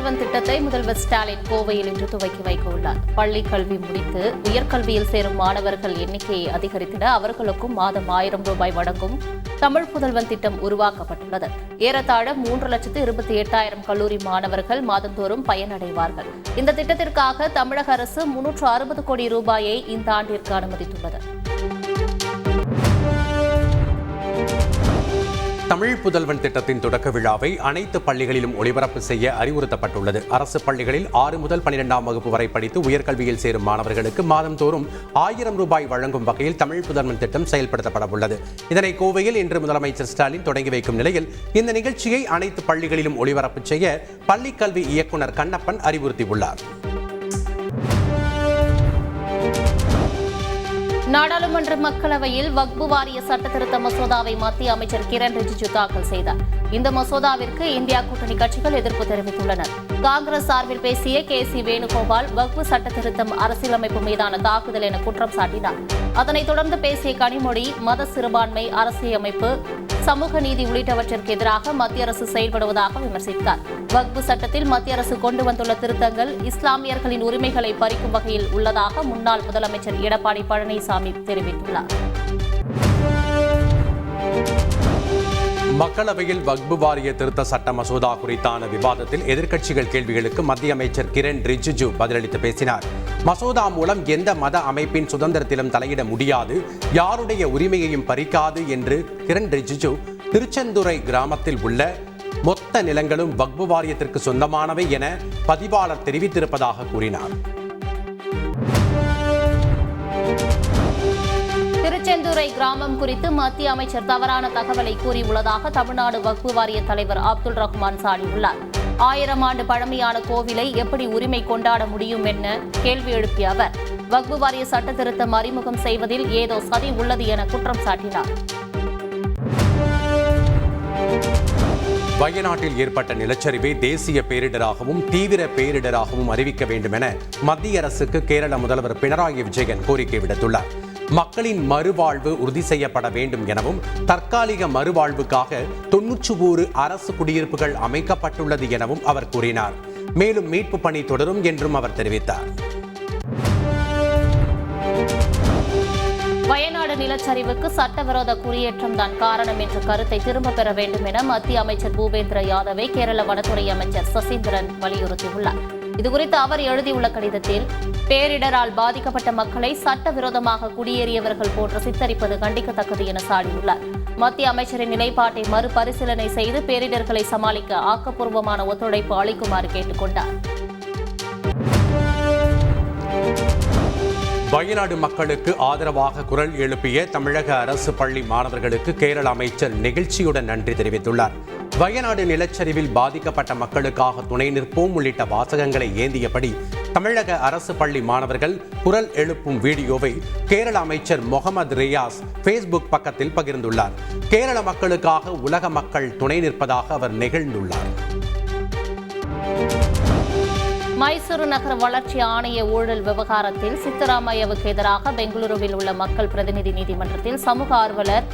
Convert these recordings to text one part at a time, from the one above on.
புதல்வன் திட்டத்தை முதல்வர் ஸ்டாலின் கோவையில் இன்று துவக்கி வைக்க உள்ளார். பள்ளி கல்வி முடித்து உயர்கல்வியில் சேரும் மாணவர்கள் எண்ணிக்கையை அதிகரித்திட அவர்களுக்கும் மாதம் 1000 ரூபாய் வழங்கும் தமிழ் புதல்வன் திட்டம் உருவாக்கப்பட்டுள்ளது. ஏறத்தாழ 3,28,000 கல்லூரி மாணவர்கள் மாதந்தோறும் பயனடைவார்கள். இந்த திட்டத்திற்காக தமிழக அரசு 360 கோடி ரூபாயை இந்த ஆண்டிற்கு அனுமதித்துள்ளது. தமிழ் புதல்வன் திட்டத்தின் தொடக்க விழாவை அனைத்து பள்ளிகளிலும் ஒளிபரப்பு செய்ய அறிவுறுத்தப்பட்டுள்ளது. அரசு பள்ளிகளில் 6 முதல் 12ஆம் வகுப்பு வரை படித்து உயர்கல்வியில் சேரும் மாணவர்களுக்கு மாதந்தோறும் 1000 ரூபாய் வழங்கும் வகையில் தமிழ் புதல்வன் திட்டம் செயல்படுத்தப்பட உள்ளது. இதனை கோவையில் இன்று முதலமைச்சர் ஸ்டாலின் தொடங்கி வைக்கும் நிலையில் இந்த நிகழ்ச்சியை அனைத்து பள்ளிகளிலும் ஒளிபரப்பு செய்ய பள்ளிக்கல்வி இயக்குநர் கண்ணப்பன் அறிவுறுத்தியுள்ளார். நாடாளுமன்ற மக்களவையில் வக்பு வாரிய சட்ட திருத்த மசோதாவை மத்திய அமைச்சர் கிரண் ரிஜிஜு தாக்கல் செய்தார். இந்த மசோதாவிற்கு இந்தியா கூட்டணி கட்சிகள் எதிர்ப்பு தெரிவித்துள்ளனர். காங்கிரஸ் சார்பில் பேசிய KC வேணுகோபால் வக்பு சட்ட திருத்தம் அரசியலமைப்பு மீதான தாக்குதல் என குற்றம் சாட்டினார். அதனைத் தொடர்ந்து பேசிய கனிமொழி மத சிறுபான்மை, அரசியலமைப்பு, சமூக நீதி உள்ளிட்டவற்றிற்கு எதிராக மத்திய அரசு செயல்படுவதாக விமர்சித்தார். வக்பு சட்டத்தில் மத்திய அரசு கொண்டு வந்துள்ள திருத்தங்கள் இஸ்லாமியர்களின் உரிமைகளை பறிக்கும் வகையில் உள்ளதாக முன்னாள் முதலமைச்சர் எடப்பாடி பழனிசாமி தெரிவித்துள்ளார். மக்களவையில் வக்பு வாரிய திருத்த சட்ட மசோதா குறித்தான விவாதத்தில் எதிர்க்கட்சிகள் கேள்விகளுக்கு மத்திய அமைச்சர் கிரண் ரிஜிஜு பதிலளித்து பேசினார். மசோதா மூலம் எந்த மத அமைப்பின் சுதந்திரத்திலும் தலையிட முடியாது, யாருடைய உரிமையையும் பறிக்காது என்று கிரண் ரிஜிஜு திருச்செந்துறை கிராமத்தில் உள்ள மொத்த நிலங்களும் வக்பு வாரியத்திற்கு சொந்தமானவை என பதிவாளர் தெரிவித்திருப்பதாக கூறினார். திருச்செந்துறை கிராமம் குறித்து மத்திய அமைச்சர் தவறான தகவலை கூறியுள்ளதாக தமிழ்நாடு வக்பு வாரிய தலைவர் அப்துல் ரஹ்மான் சாடியுள்ளார். 1000 ஆண்டு பழமையான கோவிலை எப்படி உரிமை கொண்டாட முடியும் என கேள்வி எழுப்பிய அவர் வக்பு வாரிய சட்ட திருத்தம் அறிமுகம் செய்வதில் ஏதோ சதி உள்ளது என குற்றம் சாட்டினார். வயநாட்டில் ஏற்பட்ட நிலச்சரிவை தேசிய பேரிடராகவும் தீவிர பேரிடராகவும் அறிவிக்க வேண்டும் என மத்திய அரசுக்கு கேரள முதல்வர் பினராயி விஜயன் கோரிக்கை விடுத்துள்ளார். மக்களின் மறுவாழ்வு உறுதி செய்யப்பட வேண்டும் எனவும் தற்காலிக மறுவாழ்வுக்காக 91 அரசு குடியிருப்புகள் அமைக்கப்பட்டுள்ளது எனவும் அவர் கூறினார். மேலும் மீட்பு பணி தொடரும் என்றும் அவர் தெரிவித்தார். வயநாடு நிலச்சரிவுக்கு சட்டவிரோத குடியேற்றம் தான் காரணம் என்ற கருத்தை திரும்பப் பெற வேண்டும் என மத்திய அமைச்சர் பூபேந்திர யாதவை கேரள வனத்துறை அமைச்சர் சசீந்திரன் வலியுறுத்தியுள்ளார். இதுகுறித்து அவர் எழுதியுள்ள கடிதத்தில் பேரிடரால் பாதிக்கப்பட்ட மக்களை சட்டவிரோதமாக குடியேறியவர்கள் போன்று சித்தரிப்பது கண்டிக்கத்தக்கது என சாடியுள்ளார். மத்திய அமைச்சரின் நிலைப்பாட்டை மறுபரிசீலனை செய்து பேரிடர்களை சமாளிக்க ஆக்கப்பூர்வமான ஒத்துழைப்பு அளிக்குமாறு கேட்டுக் கொண்டார். வயநாடு மக்களுக்கு ஆதரவாக குரல் எழுப்பிய தமிழக அரசு பள்ளி மாணவர்களுக்கு கேரள அமைச்சர் நெகிழ்ச்சியுடன் நன்றி தெரிவித்துள்ளார். வயநாடு நிலச்சரிவில் பாதிக்கப்பட்ட மக்களுக்காக துணை நிற்போம் உள்ளிட்ட வாசகங்களை ஏந்தியபடி தமிழக அரசு பள்ளி மாணவர்கள் குரல் எழுப்பும் வீடியோவை கேரள அமைச்சர் முகமது ரியாஸ் ஃபேஸ்புக் பக்கத்தில் பகிர்ந்துள்ளார். கேரள மக்களுக்காக உலக மக்கள் துணை நிற்பதாக அவர் நெகிழ்ந்துள்ளார். மைசூரு நகர வளர்ச்சி ஆணைய ஊழல் விவகாரத்தில் சித்தராமையாவுக்கு எதிராக பெங்களூருவில் உள்ள மக்கள் பிரதிநிதி நீதிமன்றத்தில் சமூக ஆர்வலர்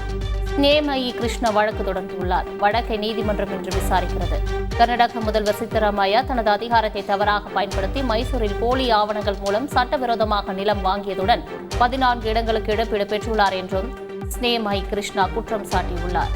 ஸ்னேமயி கிருஷ்ண வழக்கு தொடர்ந்துள்ளார். வழக்கை நீதிமன்றம் இன்று விசாரிக்கிறது. கர்நாடக முதல்வர் சித்தராமையா தனது அதிகாரத்தை தவறாக பயன்படுத்தி மைசூரில் போலி ஆவணங்கள் மூலம் சட்டவிரோதமாக நிலம் வாங்கியதுடன் 14 இடங்களுக்கு இழப்பீடு பெற்றுள்ளார் என்றும் ஸ்னேமயி கிருஷ்ணா குற்றம் சாட்டியுள்ளார்.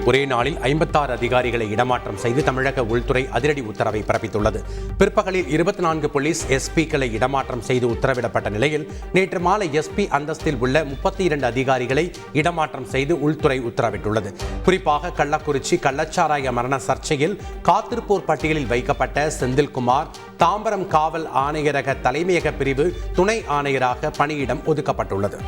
ஒரே நாளில் 56 அதிகாரிகளை இடமாற்றம் செய்து தமிழக உள்துறை அதிரடி உத்தரவை பிறப்பித்துள்ளது. பிற்பகலில் 24 போலீஸ் எஸ்பிக்களை இடமாற்றம் செய்து உத்தரவிடப்பட்ட நிலையில் நேற்று மாலை எஸ்பி அந்தஸ்தில் உள்ள 32 அதிகாரிகளை இடமாற்றம் செய்து உள்துறை உத்தரவிட்டுள்ளது. குறிப்பாக கள்ளக்குறிச்சி கள்ளச்சாராய மரண சர்ச்சையில் காத்திருப்போர் பட்டியலில் வைக்கப்பட்ட செந்தில்குமார் தாம்பரம் காவல் ஆணையரக தலைமையக பிரிவு துணை ஆணையராக பணியிடம் ஒதுக்கப்பட்டுள்ளது.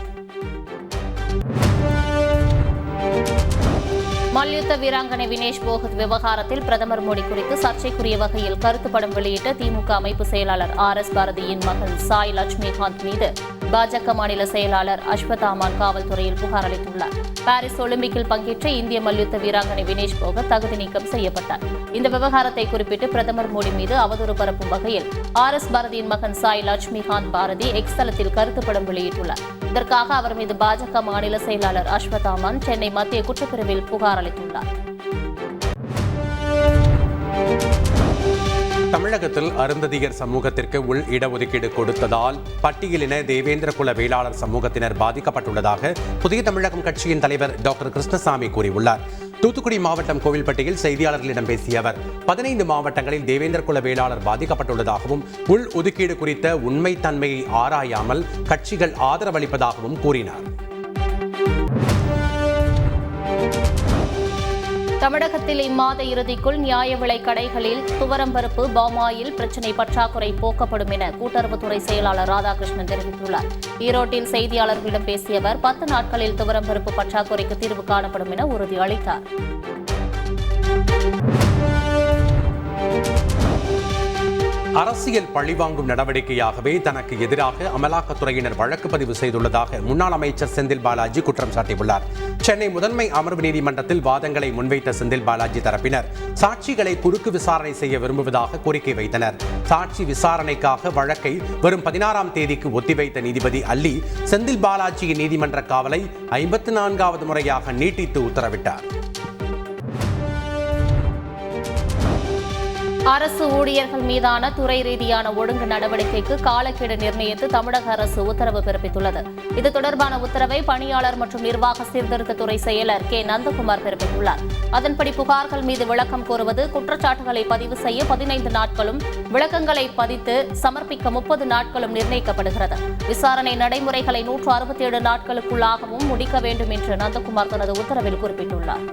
மல்யுத்த வீராங்கனை வினேஷ் போகத் விவகாரத்தில் பிரதமர் மோடி குறித்து சர்ச்சைக்குரிய வகையில் கருத்து படம் வெளியிட்ட திமுக அமைப்பு செயலாளர் RS பாரதியின் மகன் சாய் லட்சுமிகாந்த் மீது பாஜக மாநில செயலாளர் அஸ்வத்தாமான் காவல்துறையில் புகார் அளித்துள்ளார். பாரிஸ் ஒலிம்பிக்கில் பங்கேற்ற இந்திய மல்யுத்த வீராங்கனை வினேஷ் போகத் தகுதி நீக்கம் செய்யப்பட்டார். இந்த விவகாரத்தை குறிப்பிட்டு பிரதமர் மோடி மீது அவதூறு பரப்பும் வகையில் RS பாரதியின் மகன் சாய் லட்சுமிகாந்த் பாரதி எக்ஸ் தளத்தில் கருத்து படம் வெளியிட்டுள்ளார். இதற்காக அவர் மீது பாஜக மாநில செயலாளர் அஸ்வத்தாமான் சென்னை மத்திய குற்றப்பிரிவில் புகார் அளித்துள்ளார். தமிழகத்தில் அருந்ததியர் சமூகத்திற்கு உள் இடஒதுக்கீடு கொடுத்ததால் பட்டியலின தேவேந்திர குல வேளாளர் சமூகத்தினர் பாதிக்கப்பட்டுள்ளதாக புதிய தமிழகம் கட்சியின் தலைவர் டாக்டர் கிருஷ்ணசாமி கூறியுள்ளார். தூத்துக்குடி மாவட்டம் கோவில்பட்டியில் செய்தியாளர்களிடம் பேசிய அவர் 15 மாவட்டங்களில் தேவேந்திர குல வேளாளர் பாதிக்கப்பட்டுள்ளதாகவும் உள் ஒதுக்கீடு குறித்த உண்மைத்தன்மையை ஆராயாமல் கட்சிகள் ஆதரவளிப்பதாகவும் கூறினார். தமிழகத்தில் இம்மாத இறுதிக்குள் நியாய விலை கடைகளில் துவரம்பருப்பு பாமாயில் பிரச்சினை பற்றாக்குறை போக்கப்படும் என கூட்டுறவுத்துறை செயலாளர் ராதாகிருஷ்ணன் தெரிவித்துள்ளார். ஈரோட்டில் செய்தியாளர்களிடம் பேசிய அவர் 10 நாட்களில் துவரம்பருப்பு பற்றாக்குறைக்கு தீர்வு காணப்படும் என உறுதியளித்தார். அரசியல் பழிவாங்கும் நடவடிக்கையாகவே தனக்கு எதிராக அமலாக்கத்துறையினர் வழக்கு பதிவு செய்துள்ளதாக முன்னாள் அமைச்சர் செந்தில் பாலாஜி குற்றம் சாட்டியுள்ளார். சென்னை முதன்மை அமர்வு நீதிமன்றத்தில் வாதங்களை முன்வைத்த செந்தில் பாலாஜி தரப்பினர் சாட்சிகளை குறுக்கு விசாரணை செய்ய விரும்புவதாக கோரிக்கை வைத்தனர். சாட்சி விசாரணைக்காக வழக்கை வரும் 16ஆம் தேதிக்கு ஒத்திவைத்த நீதிபதி அல்லி செந்தில் பாலாஜியின் நீதிமன்ற காவலை 54வது முறையாக நீட்டித்து உத்தரவிட்டார். அரசு ஊழியர்கள் மீதான துறை ரீதியான ஒழுங்கு நடவடிக்கைக்கு காலக்கெடு நிர்ணயித்து தமிழக அரசு உத்தரவு பிறப்பித்துள்ளது. இது தொடர்பான உத்தரவை பணியாளர் மற்றும் நிர்வாக சீர்திருத்தத்துறை செயலர் கே நந்தகுமார் பிறப்பித்துள்ளார். அதன்படி புகார்கள் மீது விளக்கம் கோருவது, குற்றச்சாட்டுகளை பதிவு செய்ய 15 நாட்களும், விளக்கங்களை பதித்து சமர்ப்பிக்க 30 நாட்களும் நிர்ணயிக்கப்படுகிறது. விசாரணை நடைமுறைகளை 167 நாட்களுக்குள்ளாகவும் முடிக்க வேண்டும் என்று நந்தகுமார் தனது உத்தரவில் குறிப்பிட்டுள்ளார்.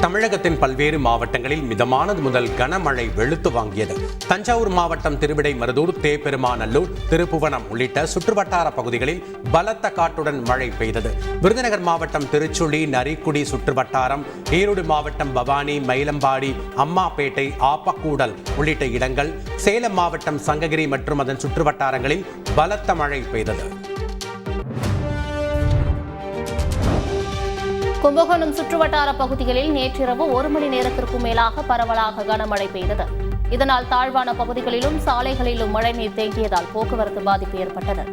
தமிழகத்தின் பல்வேறு மாவட்டங்களில் மிதமானது முதல் கனமழை வெளுத்து வாங்கியது. தஞ்சாவூர் மாவட்டம் திருவிடைமருதூர், தேப்பெருமாநல்லூர், திருப்புவனம் உள்ளிட்ட சுற்றுவட்டார பகுதிகளில் பலத்த காற்றுடன் மழை பெய்தது. விருதுநகர் மாவட்டம் திருச்சுழி, நரிக்குடி சுற்றுவட்டாரம், ஈரோடு மாவட்டம் பவானி, மயிலம்பாடி, அம்மாப்பேட்டை, ஆப்பக்கூடல் உள்ளிட்ட இடங்கள், சேலம் மாவட்டம் சங்ககிரி மற்றும் அதன் சுற்றுவட்டாரங்களில் பலத்த மழை பெய்தது. கும்பகோணம் சுற்றுவட்டார பகுதிகளில் நேற்றிரவு 1 மணி நேரத்திற்கும் மேலாக பரவலாக கனமழை பெய்தது. இதனால் தாழ்வான பகுதிகளிலும் சாலைகளிலும் மழைநீர் தேங்கியதால் போக்குவரத்து பாதிப்பு ஏற்பட்டது.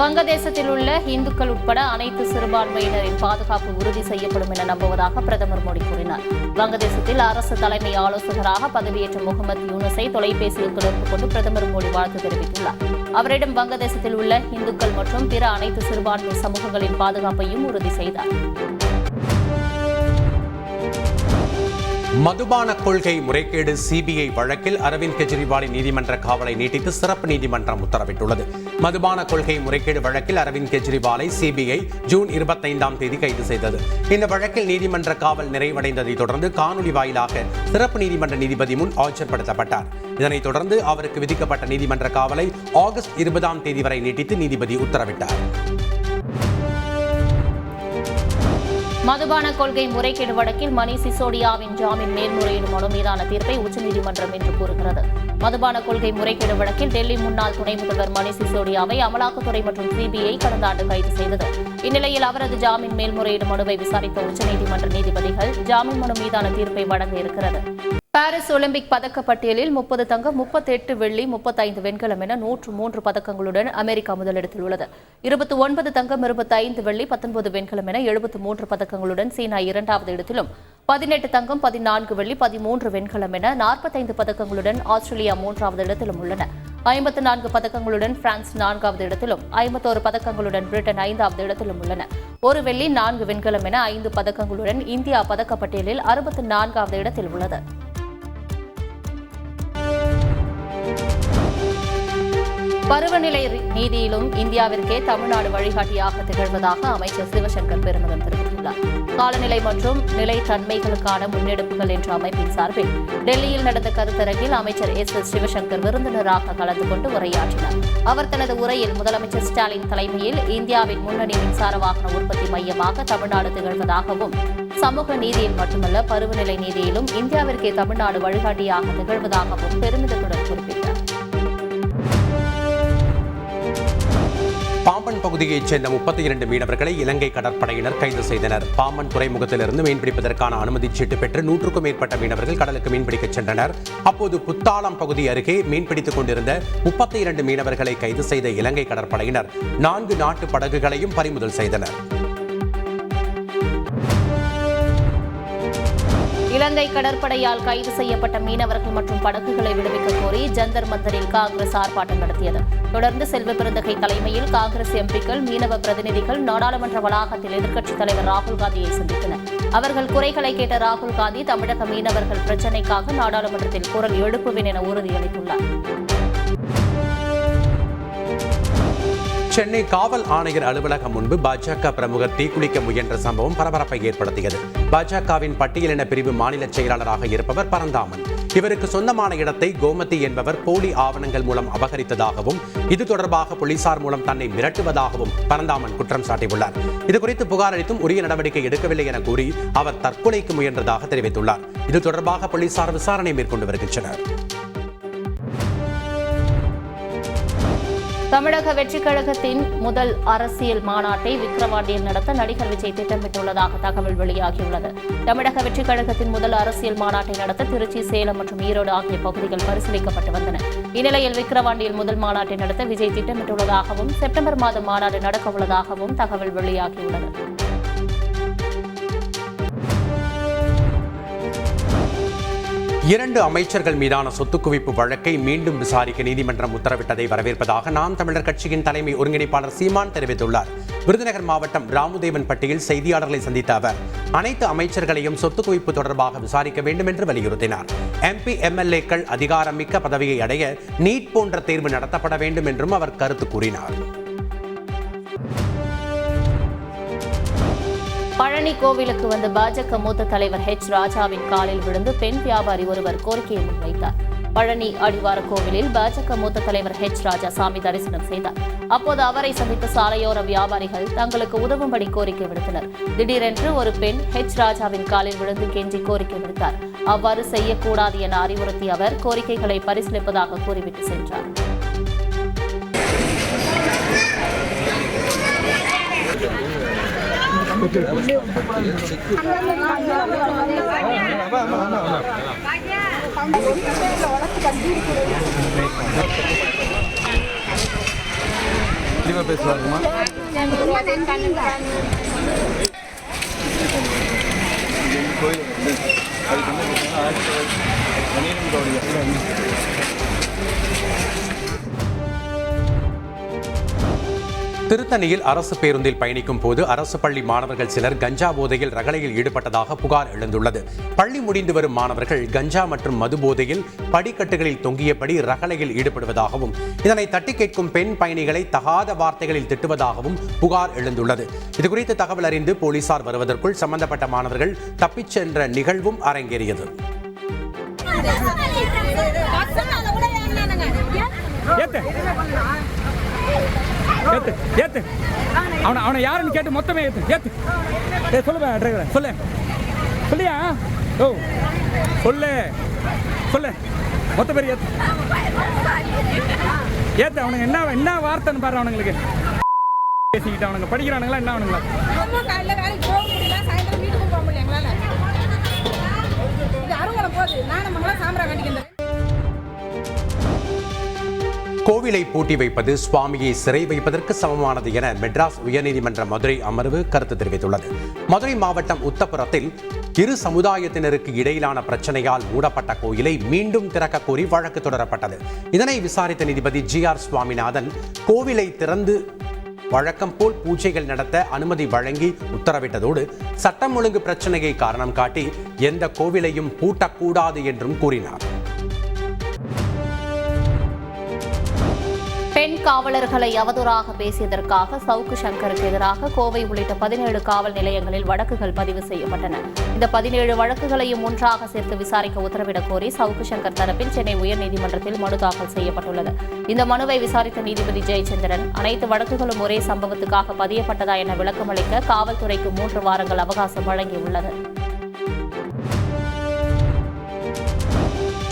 வங்கதேசத்தில் உள்ள இந்துக்கள் உட்பட அனைத்து சிறுபான்மையினரின் பாதுகாப்பு உறுதி செய்யப்படும் என நம்புவதாக பிரதமர் மோடி கூறினார். வங்கதேசத்தில் அரசு தலைமை ஆலோசகராக பதவியேற்ற முகமது யூனுஸை தொலைபேசியில் தொடர்பு கொண்டு பிரதமர் மோடி வாழ்த்து தெரிவித்துள்ளார். அவரிடம் வங்கதேசத்தில் உள்ள இந்துக்கள் மற்றும் பிற அனைத்து சிறுபான்மை சமூகங்களின் பாதுகாப்பையும் உறுதி செய்தார். மதுபான கொள்கை முறைகேடு சிபிஐ வழக்கில் அரவிந்த் கெஜ்ரிவாலின் நீதிமன்ற காவலை நீட்டித்து சிறப்பு நீதிமன்றம் உத்தரவிட்டுள்ளது. மதுபான கொள்கை முறைகேடு வழக்கில் அரவிந்த் கெஜ்ரிவாலை சிபிஐ ஜூன் 25ஆம் தேதி கைது செய்தது. இந்த வழக்கில் நீதிமன்ற காவல் நிறைவடைந்ததை தொடர்ந்து காணொலி வாயிலாக சிறப்பு நீதிமன்ற நீதிபதி முன் ஆஜர்படுத்தப்பட்டார். இதனைத் தொடர்ந்து அவருக்கு விதிக்கப்பட்ட நீதிமன்ற காவலை ஆகஸ்ட் 20ஆம் தேதி வரை நீட்டித்து நீதிபதி உத்தரவிட்டார். மதுபான கொள்கை முறைகேடு வழக்கில் மணீஷ் சிசோடியாவின் ஜாமீன் மேல்முறையீடு மனு மீதான தீர்ப்பை உச்சநீதிமன்றம் இன்று கூறுகிறது. மதுபான கொள்கை முறைகேடு வழக்கில் டெல்லி முன்னாள் துணை முதல்வர் மணீஷ் சிசோடியாவை அமலாக்கத்துறை மற்றும் சிபிஐ கடந்த ஆண்டு கைது செய்தது. இந்நிலையில் அவரது ஜாமீன் மேல்முறையீடு மனுவை விசாரித்த உச்சநீதிமன்ற நீதிபதிகள் ஜாமீன் மனு மீதான தீர்ப்பை வழங்க இருக்கிறது. பாரிஸ் ஒலிம்பிக் பதக்கப்பட்டியலில் 30 தங்கம், 38 வெள்ளி, 35 வெண்கலம் என 103 பதக்கங்களுடன் அமெரிக்கா முதலிடத்தில் உள்ளது. 29 தங்கம், 25 வெள்ளி, 19 வெண்கலம் என 73 பதக்கங்களுடன் சீனா 2வது இடத்திலும், 18 தங்கம், 14 வெள்ளி, 13 வெண்கலம் என 45 பதக்கங்களுடன் ஆஸ்திரேலியா 3வது இடத்திலும் உள்ளன. 54 பதக்கங்களுடன் பிரான்ஸ் 4வது இடத்திலும், 51 பதக்கங்களுடன் பிரிட்டன் 5வது இடத்திலும் உள்ளன. 1 வெள்ளி, 4 வெண்கலம் என 5 பதக்கங்களுடன் இந்தியா பதக்கப்பட்டியலில் 64வது இடத்தில் உள்ளது. பருவநிலை நீதியிலும் இந்தியாவிற்கே தமிழ்நாடு வழிகாட்டியாக திகழ்வதாக அமைச்சர் சிவசங்கர் பெருமிதம் தெரிவித்துள்ளார். காலநிலை மற்றும் நிலைத்தன்மைகளுக்கான முன்னெடுப்புகள் என்ற அமைப்பின் சார்பில் டெல்லியில் நடந்த கருத்தரங்கில் அமைச்சர் எஸ். சிவசங்கர் விருந்தினராக கலந்து கொண்டு உரையாற்றினார். அவர் தனது உரையில் முதலமைச்சர் ஸ்டாலின் தலைமையில் இந்தியாவின் முன்னணி மின்சார வாகன உற்பத்தி மையமாக தமிழ்நாடு திகழ்வதாகவும், சமூக நீதியில் மட்டுமல்ல பருவநிலை நீதியிலும் இந்தியாவிற்கே தமிழ்நாடு வழிகாட்டியாக திகழ்வதாகவும் பெருமிதத்துடன் குறிப்பிட்டார். பாம்பன் பகுதியைச் சேர்ந்த 32 மீனவர்களை இலங்கை கடற்படையினர் கைது செய்தனர். பாம்பன் துறைமுகத்திலிருந்து மீன்பிடிப்பதற்கான அனுமதிச் சீட்டு பெற்று 100க்கும் மேற்பட்ட மீனவர்கள் கடலுக்கு மீன்பிடிக்கச் சென்றனர். அப்போது புத்தாளம் பகுதி அருகே மீன்பிடித்துக் கொண்டிருந்த 32 மீனவர்களை கைது செய்த இலங்கை கடற்படையினர் 4 நாட்டு படகுகளையும் பறிமுதல் செய்தனர். இலங்கை கடற்படையால் கைது செய்யப்பட்ட மீனவர்கள் மற்றும் படகுகளை விடுவிக்க கோரி ஜந்தர் மந்தரில் காங்கிரஸ் ஆர்ப்பாட்டம் நடத்தியது. தொடர்ந்து செல்வ பெருந்தகை தலைமையில் காங்கிரஸ் எம்பிக்கள், மீனவ பிரதிநிதிகள் நாடாளுமன்ற வளாகத்தில் எதிர்க்கட்சித் தலைவர் ராகுல் காந்தியை சந்தித்தனர். அவர்கள் குறைகளை கேட்ட ராகுல் காந்தி தமிழக மீனவர்கள் பிரச்சினைக்காக நாடாளுமன்றத்தில் குரல் எழுப்புவேன் என உறுதியளித்துள்ளார். சென்னை காவல் ஆணையர் அலுவலகம் முன்பு பாஜக பிரமுகர் தீக்குளிக்க முயன்ற சம்பவம் பரபரப்பை ஏற்படுத்தியது. பாஜகவின் பட்டியலின பிரிவு மாநில செயலாளராக இருப்பவர் பரந்தாமன். இவருக்கு சொந்தமான இடத்தை கோமதி என்பவர் போலி ஆவணங்கள் மூலம் அபகரித்ததாகவும், இது தொடர்பாக போலீசார் மூலம் தன்னை மிரட்டுவதாகவும் பரந்தாமன் குற்றம் சாட்டியுள்ளார். இதுகுறித்து புகார் அளித்தும் உரிய நடவடிக்கை எடுக்கவில்லை என கூறி அவர் தற்கொலைக்கு முயன்றதாக தெரிவித்துள்ளார். இது தொடர்பாக போலீசார் விசாரணை மேற்கொண்டு வருகின்றனர். தமிழக வெற்றிக் கழகத்தின் முதல் அரசியல் மாநாட்டை விக்கிரவாண்டியில் நடத்த நடிகர் விஜய் திட்டமிட்டுள்ளதாக தகவல் வெளியாகியுள்ளது. தமிழக வெற்றிக் கழகத்தின் முதல் அரசியல் மாநாட்டை நடத்த திருச்சி, சேலம் மற்றும் ஈரோடு ஆகிய பகுதிகள் பரிசீலிக்கப்பட்டு வந்தன. இந்நிலையில் விக்கிரவாண்டியில் முதல் மாநாட்டை நடத்த விஜய் திட்டமிட்டுள்ளதாகவும், செப்டம்பர் மாதம் மாநாடு நடக்க உள்ளதாகவும் தகவல் வெளியாகியுள்ளது. இரண்டு அமைச்சர்கள் மீதான சொத்து குவிப்பு வழக்கை மீண்டும் விசாரிக்க நீதிமன்றம் உத்தரவிட்டதை வரவேற்பதாக நாம் தமிழர் கட்சியின் தலைமை ஒருங்கிணைப்பாளர் சீமான் தெரிவித்துள்ளார். விருதுநகர் மாவட்டம் ராமுதேவன்பட்டியில் செய்தியாளர்களை சந்தித்த அவர் அனைத்து அமைச்சர்களையும் சொத்து குவிப்பு தொடர்பாக விசாரிக்க வேண்டும் என்று வலியுறுத்தினார். MP, MLAக்கள் அதிகாரமிக்க பதவியை அடைய நீட் போன்ற தேர்வு நடத்தப்பட வேண்டும் என்றும் அவர் கருத்து கூறினார். பழனி கோவிலுக்கு வந்த பாஜக மூத்த தலைவர் ராஜாவின் காலில் விழுந்து பெண் வியாபாரி ஒருவர் கோரிக்கையை முன்வைத்தார். பழனி அடிவார கோவிலில் பாஜக மூத்த தலைவர் ராஜா சாமி தரிசனம் செய்தார். அப்போது அவரை சந்தித்த சாலையோர வியாபாரிகள் தங்களுக்கு உதவும்படி கோரிக்கை விடுத்தனர். திடீரென்று ஒரு பெண் ராஜாவின் காலில் விழுந்து கெஞ்சி கோரிக்கை விடுத்தார். அவ்வாறு செய்யக்கூடாது என அறிவுறுத்திய அவர் கோரிக்கைகளை பரிசீலிப்பதாக கூறிவிட்டு சென்றார். பேசுவாருமா திருத்தணியில் அரசு பேருந்தில் பயணிக்கும் போது அரசு பள்ளி மாணவர்கள் சிலர் கஞ்சா போதையில் ரகளையில் ஈடுபட்டதாக புகார் எழுந்துள்ளது. பள்ளி முடிந்து வரும் மாணவர்கள் கஞ்சா மற்றும் மது போதையில் படிக்கட்டுகளில் தொங்கியபடி ரகளையில் ஈடுபடுவதாகவும், இதனை தட்டி கேட்கும் பெண் பயணிகளை தகாத வார்த்தைகளில் திட்டுவதாகவும் புகார் எழுந்துள்ளது. இதுகுறித்து தகவல் அறிந்து போலீசார் வருவதற்குள் சம்பந்தப்பட்ட மாணவர்கள் தப்பிச் சென்ற நிகழ்வும் அரங்கேறியது. அவனை யாருன்னு கேட்டு மொத்தமே சொல்லுங்க டிரைவர் சொல்லு சொல்லியா ஓ சொல்லு சொல்லு மொத்த பேர் ஏத்து அவனுங்க என்ன வார்த்தைன்னு பாரு. அவனுங்களுக்கு பேசிக்கிட்டு அவனுங்க படிக்கிறானுங்களா என்ன அவனுங்களா கோவிலை பூட்டி வைப்பது சுவாமியை சிறை வைப்பதற்கு சமமானது என மெட்ராஸ் உயர்நீதிமன்ற மதுரை அமர்வு கருத்து தெரிவித்துள்ளது. மதுரை மாவட்டம் உத்தப்புரத்தில் இரு சமுதாயத்தினருக்கு இடையிலான பிரச்சனையால் மூடப்பட்ட கோயிலை மீண்டும் திறக்க கோரி வழக்கு தொடரப்பட்டது. இதனை விசாரித்த நீதிபதி GR சுவாமிநாதன் கோவிலை திறந்து வழக்கம் போல் பூஜைகள் நடத்த அனுமதி வழங்கி உத்தரவிட்டதோடு சட்டம் ஒழுங்கு பிரச்சனையை காரணம் காட்டி எந்த கோவிலையும் பூட்டக்கூடாது என்றும் கூறினார். பெண் காவலர்களை அவதூறாக பேசியதற்காக சவுக்கு சங்கருக்கு எதிராக கோவை உள்ளிட்ட 17 காவல் நிலையங்களில் வழக்குகள் பதிவு செய்யப்பட்டன. இந்த 17 வழக்குகளையும் ஒன்றாக சேர்த்து விசாரிக்க உத்தரவிடக் கோரி சவுக்கு சங்கர் தரப்பில் சென்னை உயர்நீதிமன்றத்தில் மனு தாக்கல் செய்யப்பட்டுள்ளது. இந்த மனுவை விசாரித்த நீதிபதி ஜெயச்சந்திரன் அனைத்து வழக்குகளும் ஒரே சம்பவத்துக்காக பதியப்பட்டதா என விளக்கமளிக்க காவல்துறைக்கு 3 வாரங்கள் அவகாசம் வழங்கியுள்ளது.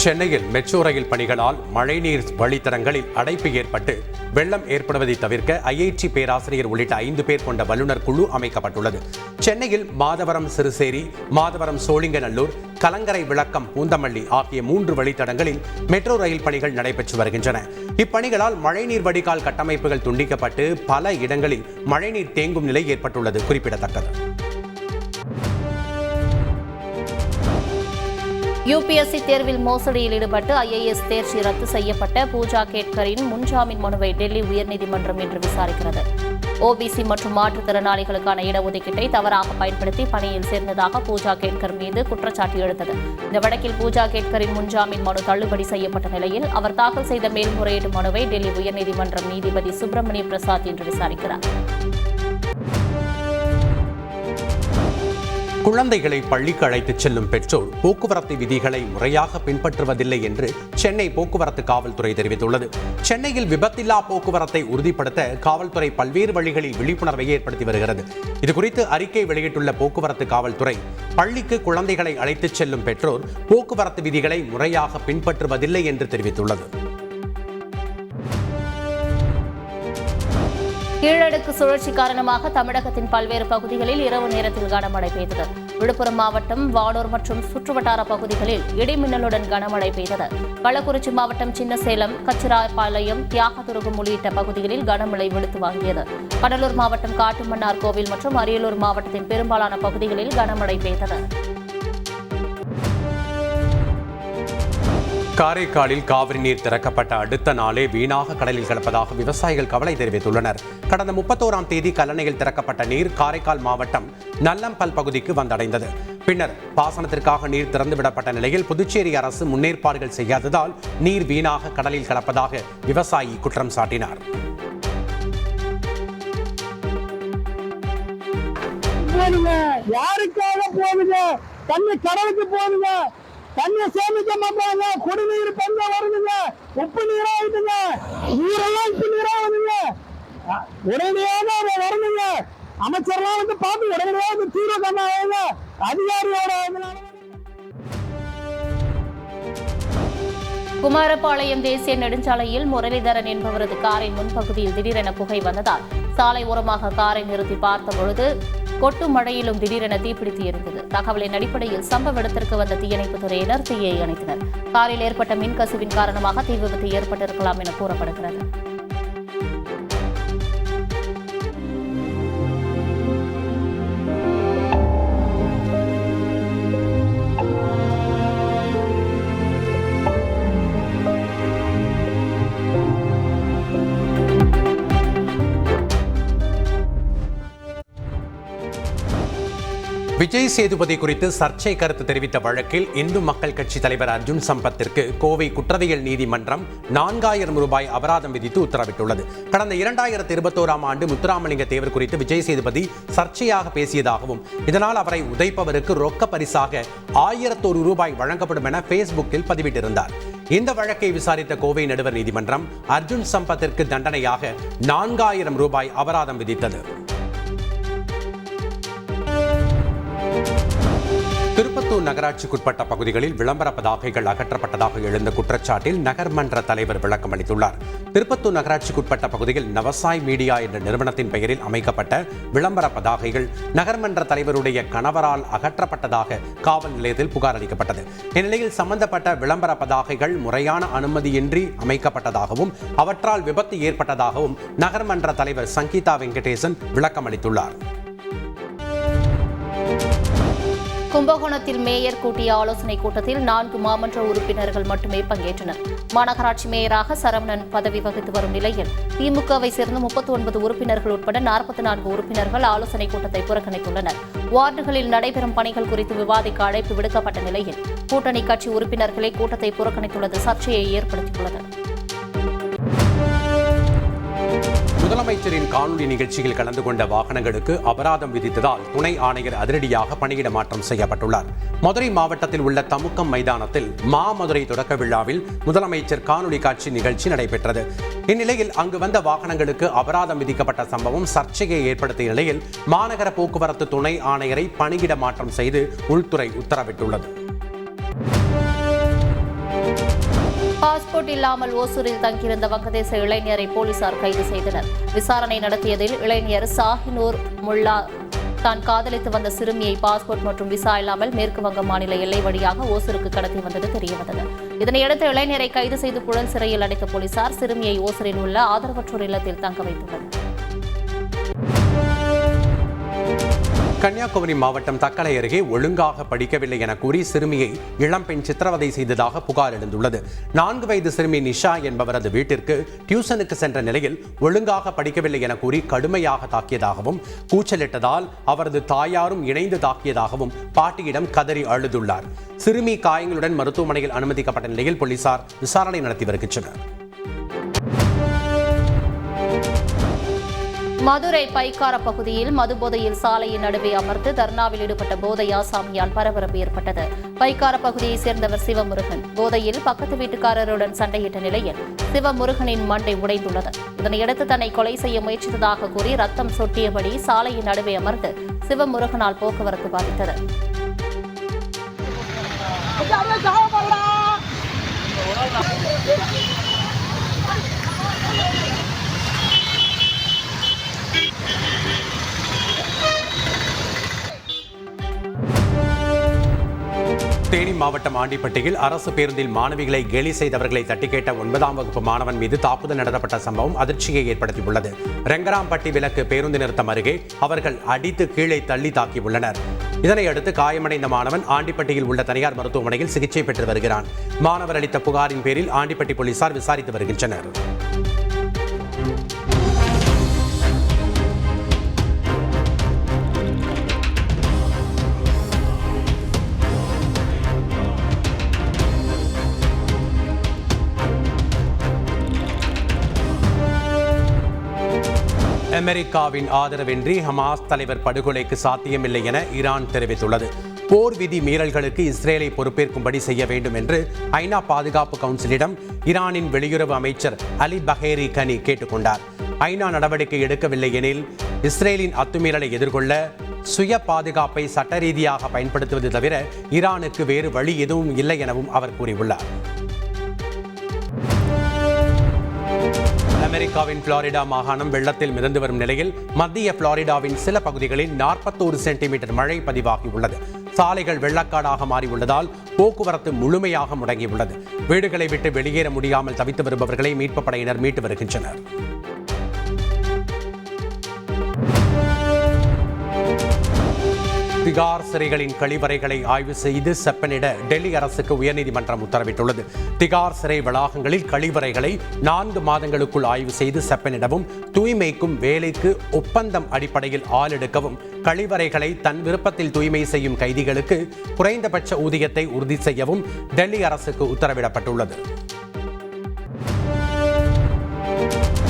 சென்னையில் மெட்ரோ ரயில் பணிகளால் மழைநீர் வழித்தடங்களில் அடைப்பு ஏற்பட்டு வெள்ளம் ஏற்படுவதை தவிர்க்க ஐஐடி பேராசிரியர் உள்ளிட்ட 5 பேர் கொண்ட வல்லுநர் குழு அமைக்கப்பட்டுள்ளது. சென்னையில் மாதவரம் சிறுசேரி, மாதவரம் சோழிங்கநல்லூர், கலங்கரை விளக்கம், பூந்தமல்லி ஆகிய 3 வழித்தடங்களில் மெட்ரோ ரயில் பணிகள் நடைபெற்று வருகின்றன. இப்பணிகளால் மழைநீர் வடிகால் கட்டமைப்புகள் துண்டிக்கப்பட்டு பல இடங்களில் மழைநீர் தேங்கும் நிலை ஏற்பட்டுள்ளது குறிப்பிடத்தக்கது. யுபிஎஸ்சி தேர்வில் மோசடியில் ஈடுபட்டு ஐஏஎஸ் தேர்ச்சி ரத்து செய்யப்பட்ட பூஜா கேட்கரின் முன்ஜாமீன் மனுவை டெல்லி உயர்நீதிமன்றம் இன்று விசாரிக்கிறது. ஓபிசி மற்றும் மாற்றுத்திறனாளிகளுக்கான இடஒதுக்கீட்டை தவறாக பயன்படுத்தி பணியில் சேர்ந்ததாக பூஜா கேட்கர் மீது குற்றச்சாட்டு எழுந்தது. இந்த வழக்கில் பூஜா கேட்கரின் முன்ஜாமீன் மனு தள்ளுபடி செய்யப்பட்ட நிலையில் அவர் தாக்கல் செய்த மேல்முறையீடு மனுவை டெல்லி உயர்நீதிமன்றம் நீதிபதி சுப்பிரமணிய பிரசாத் இன்று விசாரிக்கிறார். குழந்தைகளை பள்ளிக்கு அழைத்துச் செல்லும் பெற்றோர் போக்குவரத்து விதிகளை முறையாக பின்பற்றுவதில்லை என்று சென்னை போக்குவரத்து காவல்துறை தெரிவித்துள்ளது. சென்னையில் விபத்தில்லா போக்குவரத்தை உறுதிப்படுத்த காவல்துறை பல்வேறு வழிகளில் விழிப்புணர்வை ஏற்படுத்தி வருகிறது. இதுகுறித்து அறிக்கை வெளியிட்டுள்ள போக்குவரத்து காவல்துறை, பள்ளிக்கு குழந்தைகளை அழைத்துச் செல்லும் பெற்றோர் போக்குவரத்து விதிகளை முறையாக பின்பற்றுவதில்லை என்று தெரிவித்துள்ளது. கீழடுக்கு சுழற்சி காரணமாக தமிழகத்தின் பல்வேறு பகுதிகளில் இரவு நேரத்தில் கனமழை பெய்தது. விழுப்புரம் மாவட்டம் வானூர் மற்றும் சுற்றுவட்டார பகுதிகளில் இடிமின்னலுடன் கனமழை பெய்தது. கள்ளக்குறிச்சி மாவட்டம் சின்னசேலம், கச்சிராபாளையம், தியாகதுருகம் உள்ளிட்ட பகுதிகளில் கனமழை வெளுத்து வாங்கியது. கடலூர் மாவட்டம் காட்டுமன்னார் கோவில் மற்றும் அரியலூர் மாவட்டத்தின் பெரும்பாலான பகுதிகளில் கனமழை பெய்தது. காரைக்காலில் காவிரி நீர் திறக்கப்பட்ட அடுத்த நாளே வீணாக கடலில் கலப்பதாக விவசாயிகள் கவலை தெரிவித்துள்ளனர். கடந்த 31ஆம் தேதி கல்லணையில் திறக்கப்பட்ட நீர் காரைக்கால் மாவட்டம் நல்லம்பல் பகுதிக்கு வந்தடைந்தது. பின்னர் பாசனத்திற்காக நீர் திறந்துவிடப்பட்ட நிலையில் புதுச்சேரி அரசு முன்னேற்பாடுகள் செய்யாததால் நீர் வீணாக கடலில் கலப்பதாக விவசாயி குற்றம் சாட்டினார். யாருக்காக போகுது? தண்ணி கடலுக்கு போகுதுங்க. தண்ணி சேமிக்க மாட்டாங்க. குடிநீர் பஞ்ச வருதுங்க. உப்பு நீரா ஆயிடுங்க. நீரெல்லாம் உப்பு நீரா வருதுங்க. உடனடியாக அதை வரணுங்க. அமைச்சர்லாம் வந்து பார்த்து உடனடியாக தீர்வு காண அதிகாரியோட. குமாரபாளையம் தேசிய நெடுஞ்சாலையில் முரளிதரன் என்பவரது காரின் முன்பகுதியில் திடீரென புகை வந்ததால் சாலை ஓரமாக காரை நிறுத்தி பார்த்தபொழுது கொட்டும் மழையிலும் திடீரென தீப்பிடித்து எரிந்தது. தகவலின் அடிப்படையில் சம்பவ இடத்திற்கு வந்த தீயணைப்புத் துறையினர் தீயை அணைத்தனர். காரில் ஏற்பட்ட மின்கசிவின் காரணமாக தீ விபத்து ஏற்பட்டிருக்கலாம் என கூறப்படுகிறது. விஜய் சேதுபதி குறித்து சர்ச்சை கருத்து தெரிவித்த வழக்கில் இந்து மக்கள் கட்சி தலைவர் அர்ஜுன் சம்பத்திற்கு கோவை குற்றவியல் நீதிமன்றம் 4000 ரூபாய் அபராதம் விதித்து உத்தரவிட்டுள்ளது. கடந்த 2021ஆம் ஆண்டு முத்துராமலிங்க தேவர் குறித்து விஜய் சேதுபதி சர்ச்சையாக பேசியதாகவும் இதனால் அவரை உதைப்பவருக்கு ரொக்க பரிசாக 1001 ரூபாய் வழங்கப்படும் என பேஸ்புக்கில் பதிவிட்டிருந்தார். இந்த வழக்கை விசாரித்த கோவை நடுவர் நீதிமன்றம் அர்ஜுன் சம்பத்திற்கு தண்டனையாக 4000 ரூபாய் அபராதம் விதித்தது. திருப்பத்தூர் நகராட்சிக்குட்பட்ட பகுதிகளில் விளம்பர பதாகைகள் அகற்றப்பட்டதாக எழுந்த குற்றச்சாட்டில் நகர்மன்ற தலைவர் விளக்கம் அளித்துள்ளார். திருப்பத்தூர் நகராட்சிக்குட்பட்ட பகுதியில் நவசாய் மீடியா என்ற நிறுவனத்தின் பெயரில் அமைக்கப்பட்ட விளம்பர பதாகைகள் நகர்மன்ற தலைவருடைய கணவரால் அகற்றப்பட்டதாக காவல் நிலையத்தில் புகார் அளிக்கப்பட்டது. இந்நிலையில் சம்பந்தப்பட்ட விளம்பர பதாகைகள் முறையான அனுமதியின்றி அமைக்கப்பட்டதாகவும் அவற்றால் விபத்து ஏற்பட்டதாகவும் நகர்மன்ற தலைவர் சங்கீதா வெங்கடேசன் விளக்கம் அளித்துள்ளார். கும்பகோணத்தில் மேயர் கூட்டிய ஆலோசனைக் கூட்டத்தில் 4 மாமன்ற உறுப்பினர்கள் மட்டுமே பங்கேற்றனர். மாநகராட்சி மேயராக சரவணன் பதவி வகித்து வரும் நிலையில் திமுகவை சேர்ந்த 39 உறுப்பினர்கள் உட்பட 44 உறுப்பினர்கள் ஆலோசனைக் கூட்டத்தை புறக்கணித்துள்ளனர். வார்டுகளில் நடைபெறும் பணிகள் குறித்து விவாதிக்க அழைப்பு விடுக்கப்பட்ட நிலையில் கூட்டணி கட்சி உறுப்பினர்களே கூட்டத்தை புறக்கணித்துள்ளது சர்ச்சையை ஏற்படுத்தியுள்ளது. முதலமைச்சரின் காணொலி நிகழ்ச்சியில் கலந்து கொண்ட வாகனங்களுக்கு அபராதம் விதித்ததால் துணை ஆணையர் அதிரடியாக பணியிட மாற்றம் செய்யப்பட்டுள்ளார். மதுரை மாவட்டத்தில் உள்ள தமுக்கம் மைதானத்தில் மாமதுரை தொடக்க விழாவில் முதலமைச்சர் காணொலி காட்சி நிகழ்ச்சி நடைபெற்றது. இந்நிலையில் அங்கு வந்த வாகனங்களுக்கு அபராதம் விதிக்கப்பட்ட சம்பவம் சர்ச்சையை ஏற்படுத்திய நிலையில் மாநகர போக்குவரத்து துணை ஆணையரை பணியிட மாற்றம் செய்து உள்துறை உத்தரவிட்டுள்ளது. பாஸ்போர்ட் இல்லாமல் ஓசூரில் தங்கியிருந்த வங்கதேச இளைஞரை போலீசார் கைது செய்தனர். விசாரணை நடத்தியதில் இளைஞர் சாஹினூர் முல்லா தான் காதலித்து வந்த சிறுமியை பாஸ்போர்ட் மற்றும் விசா இல்லாமல் மேற்கு வங்க மாநில எல்லை வழியாக ஓசூருக்கு கடத்தி வந்தது தெரியவந்தது. இதனையடுத்து இளைஞரை கைது செய்து புழல் சிறையில் அடைத்த போலீசார் சிறுமியை ஓசூரில் உள்ள ஆதரவற்றோர் இல்லத்தில் தங்க வைத்துள்ளனர். கன்னியாகுமரி மாவட்டம் தக்கலை அருகே ஒழுங்காக படிக்கவில்லை என கூறி சிறுமியை இளம்பெண் சித்திரவதை செய்ததாக புகார் எழுந்துள்ளது. 4 வயது சிறுமி நிஷா என்பவரது வீட்டிற்கு டியூஷனுக்கு சென்ற நிலையில் ஒழுங்காக படிக்கவில்லை என கூறி கடுமையாக தாக்கியதாகவும் கூச்சலிட்டதால் அவரது தாயாரும் இணைந்து தாக்கியதாகவும் பாட்டியிடம் கதறி அழுதுள்ளார். சிறுமி காயங்களுடன் மருத்துவமனையில் அனுமதிக்கப்பட்ட நிலையில் போலீசார் விசாரணை நடத்தி வருகின்றனர். மதுரை பைக்கார பகுதியில் மதுபோதையில் சாலையின் நடுவே அமர்ந்து தர்ணாவில் ஈடுபட்ட போதை ஆசாமியால் பரபரப்பு ஏற்பட்டது. பைக்கார பகுதியைச் சேர்ந்தவர் சிவமுருகன் போதையில் பக்கத்து வீட்டுக்காரருடன் சண்டையிட்ட நிலையில் சிவமுருகனின் மண்டை உடைந்துள்ளது. இதனையடுத்து தன்னை கொலை செய்ய முயற்சித்ததாக கூறி ரத்தம் சொட்டியபடி சாலையின் நடுவே அமர்ந்து சிவமுருகனால் போக்குவரத்து பாதித்தது. தேனி மாவட்டம் ஆண்டிப்பட்டியில் அரசு பேருந்தில் மாணவிகளை கேலி செய்தவர்களை தட்டி கேட்ட 9ஆம் வகுப்பு மாணவன் மீது தாக்குதல் நடத்தப்பட்ட சம்பவம் அதிர்ச்சியை ஏற்படுத்தியுள்ளது. ரெங்கராம்பட்டி விலக்கு பேருந்து நிறுத்தம் அருகே அவர்கள் அடித்து கீழே தள்ளி தாக்கியுள்ளனர். இதனையடுத்து காயமடைந்த மாணவன் ஆண்டிப்பட்டியில் உள்ள தனியார் மருத்துவமனையில் சிகிச்சை பெற்று வருகிறான். மாணவர் அளித்த புகாரின் பேரில் ஆண்டிப்பட்டி போலீசார் விசாரித்து வருகின்றனர். அமெரிக்காவின் ஆதரவின்றி ஹமாஸ் தலைவர் படுகொலைக்கு சாத்தியமில்லை என ஈரான் தெரிவித்துள்ளது. போர் விதி மீறல்களுக்கு இஸ்ரேலை பொறுப்பேற்கும்படி செய்ய வேண்டும் என்று ஐநா பாதுகாப்பு கவுன்சிலிடம் ஈரானின் வெளியுறவு அமைச்சர் அலி பஹேரி கனி கேட்டுக்கொண்டார். ஐநா நடவடிக்கை எடுக்கவில்லை எனில் இஸ்ரேலின் அத்துமீறலை எதிர்கொள்ள சுய பாதுகாப்பை சட்ட ரீதியாக பயன்படுத்துவது தவிர ஈரானுக்கு வேறு வழி எதுவும் இல்லை எனவும் அவர் கூறியுள்ளார். அமெரிக்காவின் புளோரிடா மாகாணம் வெள்ளத்தில் மிதந்து வரும் நிலையில் மத்திய புளோரிடாவின் சில பகுதிகளில் 41 சென்டிமீட்டர் மழை பதிவாகியுள்ளது. சாலைகள் வெள்ளக்காடாக மாறியுள்ளதால் போக்குவரத்து முழுமையாக முடங்கியுள்ளது. வீடுகளை விட்டு வெளியேற முடியாமல் தவித்து வருபவர்களை மீட்புப் படையினர் மீட்டு வருகின்றனர். திகார் சிறைகளின் கழிவறைகளை ஆய்வு செய்து செப்பனிட டெல்லி அரசுக்கு உயர்நீதிமன்றம் உத்தரவிட்டுள்ளது. திகார் சிறை வளாகங்களில் கழிவறைகளை 4 மாதங்களுக்குள் ஆய்வு செய்து செப்பனிடவும், தூய்மைக்கும் வேலைக்கு ஒப்பந்தம் அடிப்படையில் ஆள் எடுக்கவும், கழிவறைகளை தன் விருப்பத்தில் தூய்மை செய்யும் கைதிகளுக்கு குறைந்தபட்ச ஊதியத்தை உறுதி செய்யவும் டெல்லி அரசுக்கு உத்தரவிடப்பட்டுள்ளது.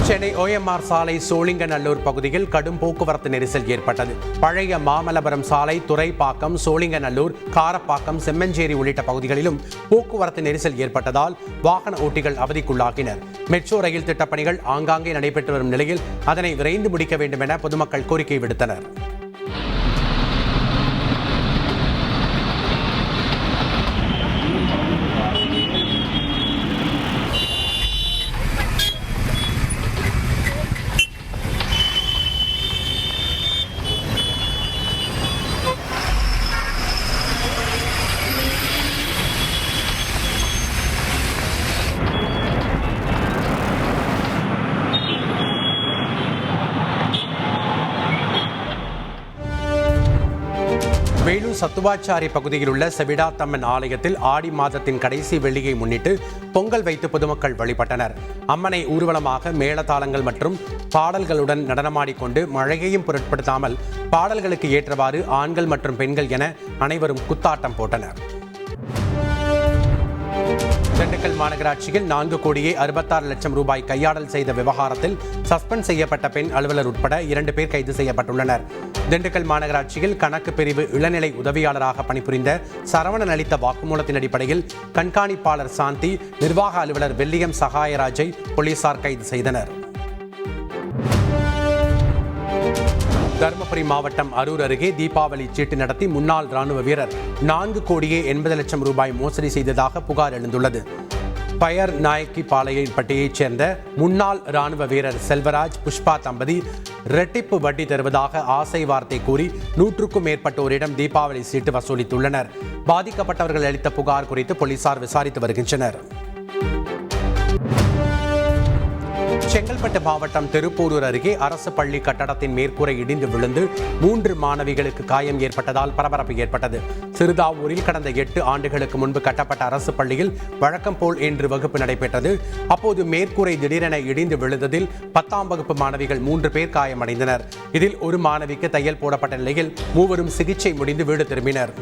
சென்னை OMR சாலை சோழிங்கநல்லூர் பகுதியில் கடும் போக்குவரத்து நெரிசல் ஏற்பட்டது. பழைய மாமல்லபுரம் சாலை, துரைப்பாக்கம், சோழிங்கநல்லூர், காரப்பாக்கம், செம்மஞ்சேரி உள்ளிட்ட பகுதிகளிலும் போக்குவரத்து நெரிசல் ஏற்பட்டதால் வாகன ஓட்டிகள் அவதிக்குள்ளாகினர். மெட்ரோ ரயில் திட்டப்பணிகள் ஆங்காங்கே நடைபெற்று வரும் நிலையில் அதனை விரைந்து முடிக்க வேண்டும் என பொதுமக்கள் கோரிக்கை விடுத்தனர். வேலூர் சத்துவாச்சாரி பகுதியில் உள்ள செவிடாத்தம்மன் ஆலயத்தில் ஆடி மாதத்தின் கடைசி வெள்ளியை முன்னிட்டு பொங்கல் வைத்து பொதுமக்கள் வழிபட்டனர். அம்மனை ஊர்வலமாக மேளதாளங்கள் மற்றும் பாடல்களுடன் நடனமாடிக்கொண்டு மழையையும் பொருட்படுத்தாமல் பாடல்களுக்கு ஏற்றவாறு ஆண்கள் மற்றும் பெண்கள் என அனைவரும் குத்தாட்டம் போட்டனர். திண்டுக்கல் மாநகராட்சியில் 4 கோடியே 66 லட்சம் ரூபாய் கையாடல் செய்த விவகாரத்தில் சஸ்பெண்ட் செய்யப்பட்ட பெண் அலுவலர் உட்பட 2 பேர் கைது செய்யப்பட்டுள்ளனர். திண்டுக்கல் மாநகராட்சியில் கணக்கு பிரிவு இளநிலை உதவியாளராக பணிபுரிந்த சரவணன் அளித்த வாக்குமூலத்தின் அடிப்படையில் கண்காணிப்பாளர் சாந்தி, நிர்வாக அலுவலர் வெள்ளியம் சகாயராஜை போலீசார் கைது செய்தனர். தருமபுரி மாவட்டம் அரூர் அருகே தீபாவளி சீட்டு நடத்தி முன்னாள் ராணுவ வீரர் 4 கோடியே 80 லட்சம் ரூபாய் மோசடி செய்ததாக புகார் எழுந்துள்ளது. பயர் நாயக்கி பாளையப்பட்டியைச் சேர்ந்த முன்னாள் ராணுவ வீரர் செல்வராஜ், புஷ்பா தம்பதி இரட்டிப்பு வட்டி தருவதாக ஆசை வார்த்தை கூறி 100க்கும் மேற்பட்டோரிடம் தீபாவளி சீட்டு வசூலித்துள்ளனர். பாதிக்கப்பட்டவர்கள் அளித்த புகார் குறித்து போலீசார் விசாரித்து வருகின்றனர். செங்கல்பட்டு மாவட்டம் திருப்பூரூர் அருகே அரசு பள்ளி கட்டடத்தின் மேற்கூரை இடிந்து விழுந்து 3 மாணவிகளுக்கு காயம் ஏற்பட்டதால் பரபரப்பு ஏற்பட்டது. சிறுதாவூரில் கடந்த 8 ஆண்டுகளுக்கு முன்பு கட்டப்பட்ட அரசு பள்ளியில் வழக்கம் போல் இன்று வகுப்பு நடைபெற்றது. அப்போது மேற்கூரை திடீரென இடிந்து விழுந்ததில் 10ஆம் வகுப்பு மாணவிகள் 3 பேர் காயமடைந்தனர். இதில் ஒரு மாணவிக்கு தையல் போடப்பட்ட நிலையில் 3 சிகிச்சை முடிந்து வீடு திரும்பினர்.